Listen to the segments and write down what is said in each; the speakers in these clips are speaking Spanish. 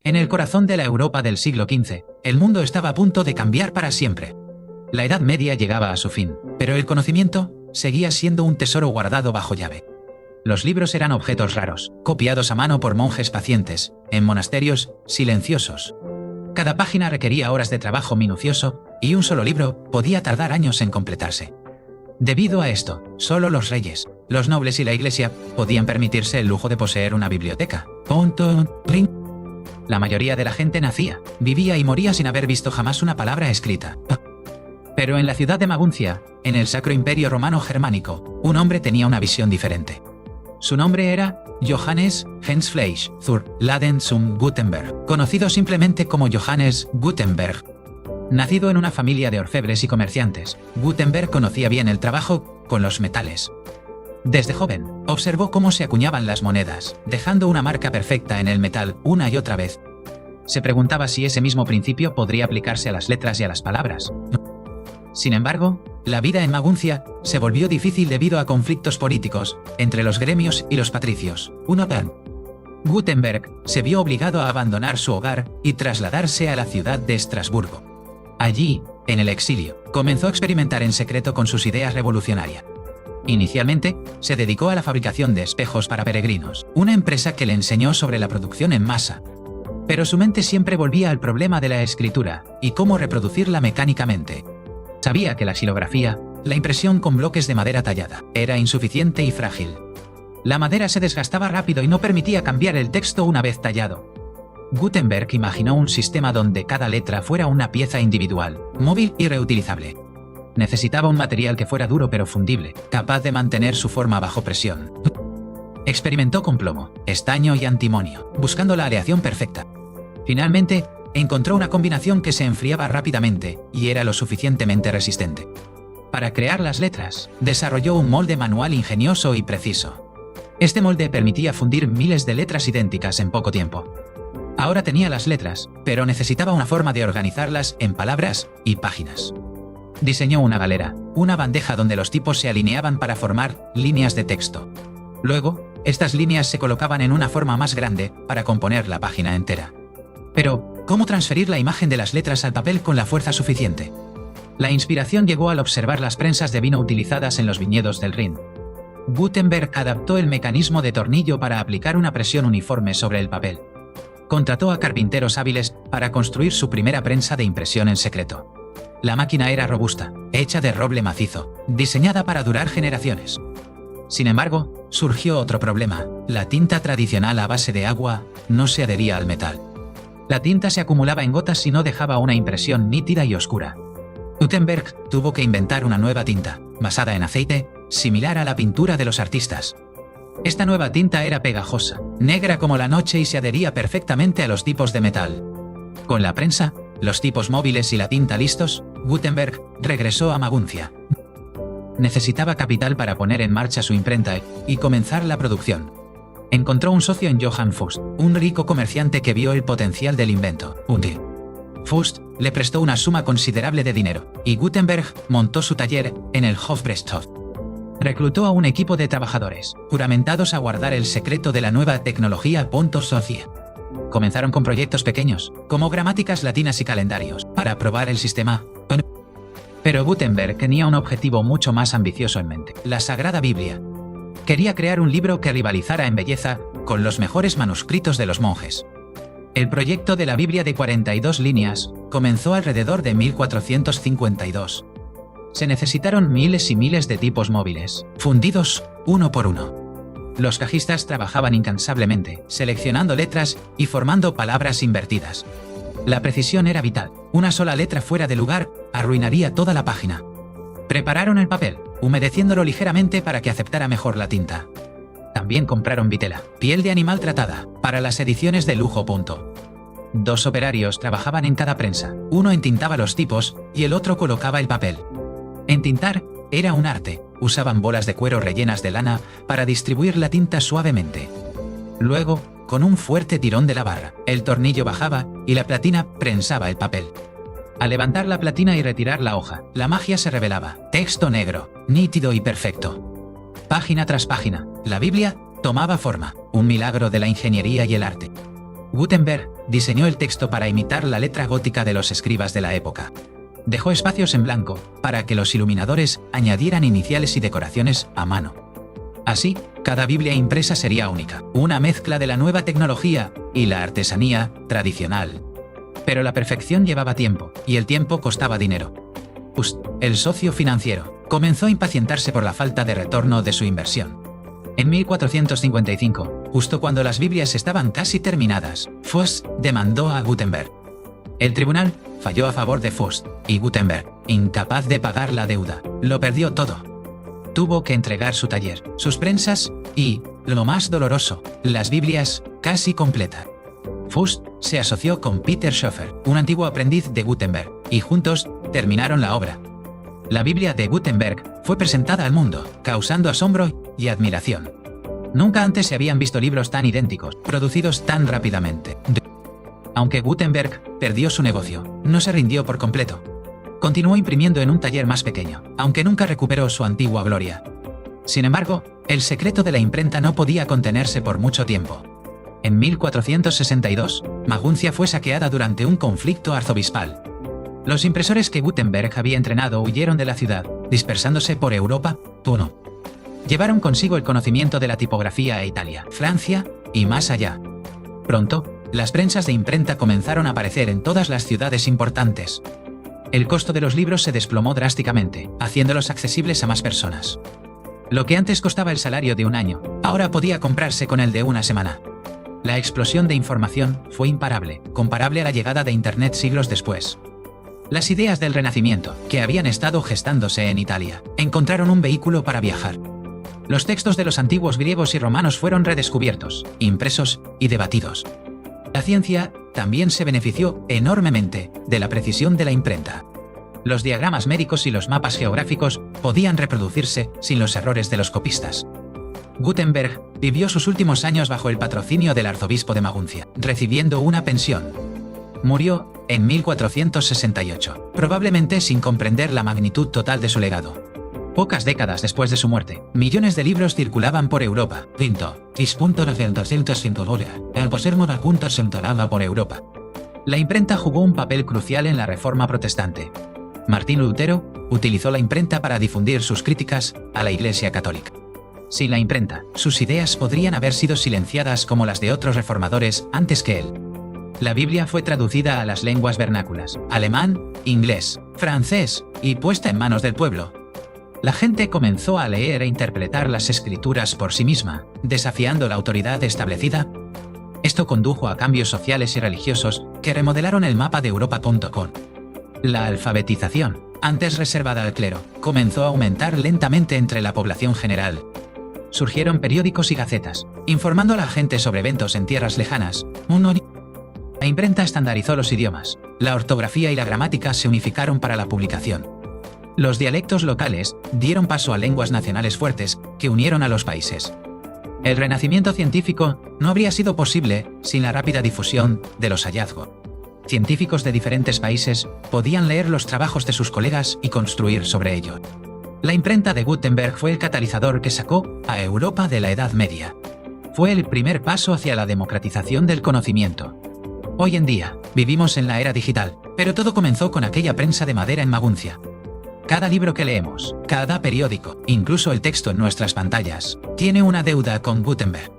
En el corazón de la Europa del siglo XV, el mundo estaba a punto de cambiar para siempre. La Edad Media llegaba a su fin, pero el conocimiento seguía siendo un tesoro guardado bajo llave. Los libros eran objetos raros, copiados a mano por monjes pacientes, en monasterios silenciosos. Cada página requería horas de trabajo minucioso, y un solo libro podía tardar años en completarse. Debido a esto, solo los reyes, los nobles y la iglesia podían permitirse el lujo de poseer una biblioteca. La mayoría de la gente nacía, vivía y moría sin haber visto jamás una palabra escrita. Pero en la ciudad de Maguncia, en el Sacro Imperio Romano Germánico, un hombre tenía una visión diferente. Su nombre era Johannes Hensfleisch zur Laden zum Gutenberg, conocido simplemente como Johannes Gutenberg. Nacido en una familia de orfebres y comerciantes, Gutenberg conocía bien el trabajo con los metales. Desde joven, observó cómo se acuñaban las monedas, dejando una marca perfecta en el metal una y otra vez. Se preguntaba si ese mismo principio podría aplicarse a las letras y a las palabras. Sin embargo, la vida en Maguncia se volvió difícil debido a conflictos políticos entre los gremios y los patricios. Gutenberg se vio obligado a abandonar su hogar y trasladarse a la ciudad de Estrasburgo. Allí, en el exilio, comenzó a experimentar en secreto con sus ideas revolucionarias. Inicialmente, se dedicó a la fabricación de espejos para peregrinos, una empresa que le enseñó sobre la producción en masa. Pero su mente siempre volvía al problema de la escritura y cómo reproducirla mecánicamente. Sabía que la xilografía, la impresión con bloques de madera tallada, era insuficiente y frágil. La madera se desgastaba rápido y no permitía cambiar el texto una vez tallado. Gutenberg imaginó un sistema donde cada letra fuera una pieza individual, móvil y reutilizable. Necesitaba un material que fuera duro pero fundible, capaz de mantener su forma bajo presión. Experimentó con plomo, estaño y antimonio, buscando la aleación perfecta. Finalmente, encontró una combinación que se enfriaba rápidamente y era lo suficientemente resistente. Para crear las letras, desarrolló un molde manual ingenioso y preciso. Este molde permitía fundir miles de letras idénticas en poco tiempo. Ahora tenía las letras, pero necesitaba una forma de organizarlas en palabras y páginas. Diseñó una galera, una bandeja donde los tipos se alineaban para formar líneas de texto. Luego, estas líneas se colocaban en una forma más grande para componer la página entera. Pero, ¿cómo transferir la imagen de las letras al papel con la fuerza suficiente? La inspiración llegó al observar las prensas de vino utilizadas en los viñedos del Rin. Gutenberg adaptó el mecanismo de tornillo para aplicar una presión uniforme sobre el papel. Contrató a carpinteros hábiles para construir su primera prensa de impresión en secreto. La máquina era robusta, hecha de roble macizo, diseñada para durar generaciones. Sin embargo, surgió otro problema: la tinta tradicional a base de agua no se adhería al metal. La tinta se acumulaba en gotas y no dejaba una impresión nítida y oscura. Gutenberg tuvo que inventar una nueva tinta, basada en aceite, similar a la pintura de los artistas. Esta nueva tinta era pegajosa, negra como la noche y se adhería perfectamente a los tipos de metal. Con la prensa, los tipos móviles y la tinta listos, Gutenberg regresó a Maguncia. Necesitaba capital para poner en marcha su imprenta y comenzar la producción. Encontró un socio en Johann Fust, un rico comerciante que vio el potencial del invento. Fust le prestó una suma considerable de dinero, y Gutenberg montó su taller en el Hofbresthof. Reclutó a un equipo de trabajadores, juramentados a guardar el secreto de la nueva tecnología .socie. Comenzaron con proyectos pequeños, como gramáticas latinas y calendarios, para probar el sistema. Pero Gutenberg tenía un objetivo mucho más ambicioso en mente: la Sagrada Biblia. Quería crear un libro que rivalizara en belleza con los mejores manuscritos de los monjes. El proyecto de la Biblia de 42 líneas comenzó alrededor de 1452. Se necesitaron miles y miles de tipos móviles, fundidos uno por uno. Los cajistas trabajaban incansablemente, seleccionando letras y formando palabras invertidas. La precisión era vital. Una sola letra fuera de lugar arruinaría toda la página. Prepararon el papel, humedeciéndolo ligeramente para que aceptara mejor la tinta. También compraron vitela, piel de animal tratada, para las ediciones de lujo. 2 operarios trabajaban en cada prensa, uno entintaba los tipos y el otro colocaba el papel. Entintar era un arte, usaban bolas de cuero rellenas de lana para distribuir la tinta suavemente. Luego, con un fuerte tirón de la barra, el tornillo bajaba y la platina prensaba el papel. Al levantar la platina y retirar la hoja, la magia se revelaba: texto negro, nítido y perfecto. Página tras página, La Biblia tomaba forma, un milagro de la ingeniería y el arte. Gutenberg diseñó el texto para imitar la letra gótica de los escribas de la época. Dejó espacios en blanco para que los iluminadores añadieran iniciales y decoraciones a mano. Así, cada Biblia impresa sería única, una mezcla de la nueva tecnología y la artesanía tradicional. Pero la perfección llevaba tiempo, y el tiempo costaba dinero. Just, el socio financiero, comenzó a impacientarse por la falta de retorno de su inversión. En 1455, justo cuando las Biblias estaban casi terminadas, Faust demandó a Gutenberg. El tribunal falló a favor de Faust, y Gutenberg, incapaz de pagar la deuda, lo perdió todo. Tuvo que entregar su taller, sus prensas y, lo más doloroso, las Biblias casi completas. Faust se asoció con Peter Schoeffer, un antiguo aprendiz de Gutenberg, y juntos terminaron la obra. La Biblia de Gutenberg fue presentada al mundo, causando asombro y admiración. Nunca antes se habían visto libros tan idénticos, producidos tan rápidamente. Aunque Gutenberg perdió su negocio, no se rindió por completo. Continuó imprimiendo en un taller más pequeño, aunque nunca recuperó su antigua gloria. Sin embargo, el secreto de la imprenta no podía contenerse por mucho tiempo. En 1462, Maguncia fue saqueada durante un conflicto arzobispal. Los impresores que Gutenberg había entrenado huyeron de la ciudad, dispersándose por Europa. 1. Llevaron consigo el conocimiento de la tipografía a Italia, Francia y más allá. Pronto, las prensas de imprenta comenzaron a aparecer en todas las ciudades importantes. El costo de los libros se desplomó drásticamente, haciéndolos accesibles a más personas. Lo que antes costaba el salario de un año, ahora podía comprarse con el de una semana. La explosión de información fue imparable, comparable a la llegada de Internet siglos después. Las ideas del Renacimiento, que habían estado gestándose en Italia, encontraron un vehículo para viajar. Los textos de los antiguos griegos y romanos fueron redescubiertos, impresos y debatidos. La ciencia también se benefició enormemente de la precisión de la imprenta. Los diagramas médicos y los mapas geográficos podían reproducirse sin los errores de los copistas. Gutenberg vivió sus últimos años bajo el patrocinio del arzobispo de Maguncia, recibiendo una pensión. Murió en 1468, probablemente sin comprender la magnitud total de su legado. Pocas décadas después de su muerte, millones de libros circulaban por Europa. Por Europa. La imprenta jugó un papel crucial en la Reforma protestante. Martín Lutero utilizó la imprenta para difundir sus críticas a la Iglesia Católica. Sin la imprenta, sus ideas podrían haber sido silenciadas como las de otros reformadores antes que él. La Biblia fue traducida a las lenguas vernáculas, alemán, inglés, francés, y puesta en manos del pueblo. La gente comenzó a leer e interpretar las escrituras por sí misma, desafiando la autoridad establecida. Esto condujo a cambios sociales y religiosos que remodelaron el mapa de Europa.com. La alfabetización, antes reservada al clero, comenzó a aumentar lentamente entre la población general. Surgieron periódicos y gacetas, informando a la gente sobre eventos en tierras lejanas. La imprenta estandarizó los idiomas, la ortografía y la gramática se unificaron para la publicación. Los dialectos locales dieron paso a lenguas nacionales fuertes que unieron a los países. El renacimiento científico no habría sido posible sin la rápida difusión de los hallazgos. Científicos de diferentes países podían leer los trabajos de sus colegas y construir sobre ellos. La imprenta de Gutenberg fue el catalizador que sacó a Europa de la Edad Media. Fue el primer paso hacia la democratización del conocimiento. Hoy en día, vivimos en la era digital, pero todo comenzó con aquella prensa de madera en Maguncia. Cada libro que leemos, cada periódico, incluso el texto en nuestras pantallas, tiene una deuda con Gutenberg.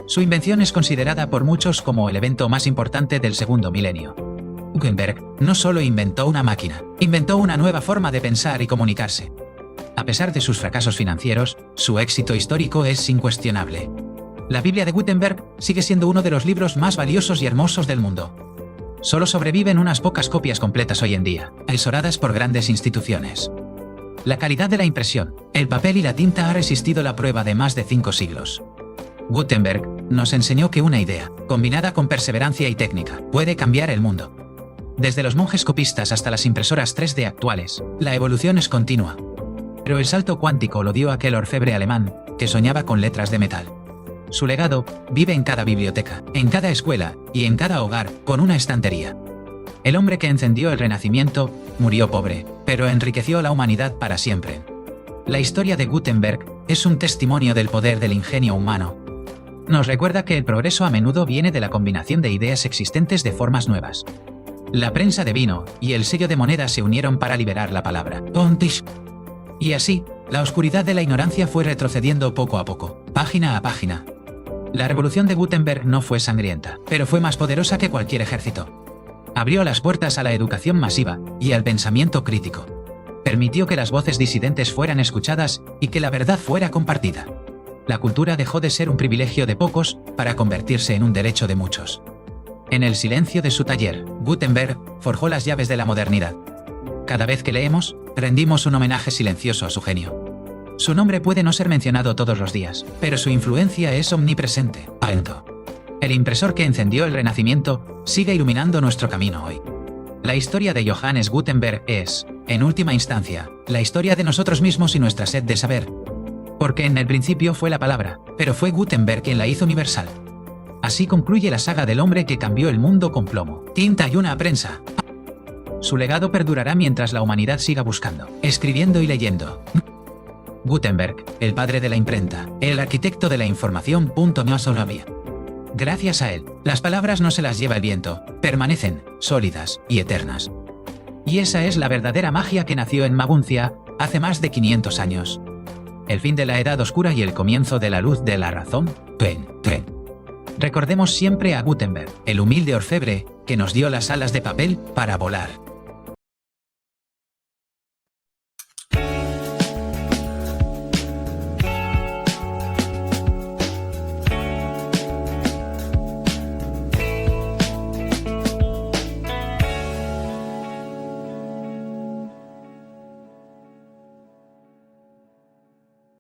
Su invención es considerada por muchos como el evento más importante del segundo milenio. Gutenberg no solo inventó una máquina, inventó una nueva forma de pensar y comunicarse. A pesar de sus fracasos financieros, su éxito histórico es incuestionable. La Biblia de Gutenberg sigue siendo uno de los libros más valiosos y hermosos del mundo. Solo sobreviven unas pocas copias completas hoy en día, asesoradas por grandes instituciones. La calidad de la impresión, el papel y la tinta ha resistido la prueba de más de 5 siglos. Gutenberg nos enseñó que una idea, combinada con perseverancia y técnica, puede cambiar el mundo. Desde los monjes copistas hasta las impresoras 3D actuales, la evolución es continua. Pero el salto cuántico lo dio aquel orfebre alemán que soñaba con letras de metal. Su legado vive en cada biblioteca, en cada escuela y en cada hogar con una estantería. El hombre que encendió el Renacimiento murió pobre, pero enriqueció la humanidad para siempre. La historia de Gutenberg es un testimonio del poder del ingenio humano. Nos recuerda que el progreso a menudo viene de la combinación de ideas existentes de formas nuevas. La prensa de vino y el sello de moneda se unieron para liberar la palabra. Y así, la oscuridad de la ignorancia fue retrocediendo poco a poco, página a página. La revolución de Gutenberg no fue sangrienta, pero fue más poderosa que cualquier ejército. Abrió las puertas a la educación masiva y al pensamiento crítico. Permitió que las voces disidentes fueran escuchadas y que la verdad fuera compartida. La cultura dejó de ser un privilegio de pocos para convertirse en un derecho de muchos. En el silencio de su taller, Gutenberg forjó las llaves de la modernidad. Cada vez que leemos, rendimos un homenaje silencioso a su genio. Su nombre puede no ser mencionado todos los días, pero su influencia es omnipresente. El impresor que encendió el Renacimiento sigue iluminando nuestro camino hoy. La historia de Johannes Gutenberg es, en última instancia, la historia de nosotros mismos y nuestra sed de saber. Porque en el principio fue la palabra, pero fue Gutenberg quien la hizo universal. Así concluye la saga del hombre que cambió el mundo con plomo, tinta y una prensa. Su legado perdurará mientras la humanidad siga buscando, escribiendo y leyendo. Gutenberg, el padre de la imprenta, el arquitecto de la información. No solo había. Gracias a él, las palabras no se las lleva el viento, permanecen, sólidas y eternas. Y esa es la verdadera magia que nació en Maguncia, hace más de 500 años. El fin de la Edad Oscura y el comienzo de la luz de la razón. Recordemos siempre a Gutenberg, el humilde orfebre, que nos dio las alas de papel para volar.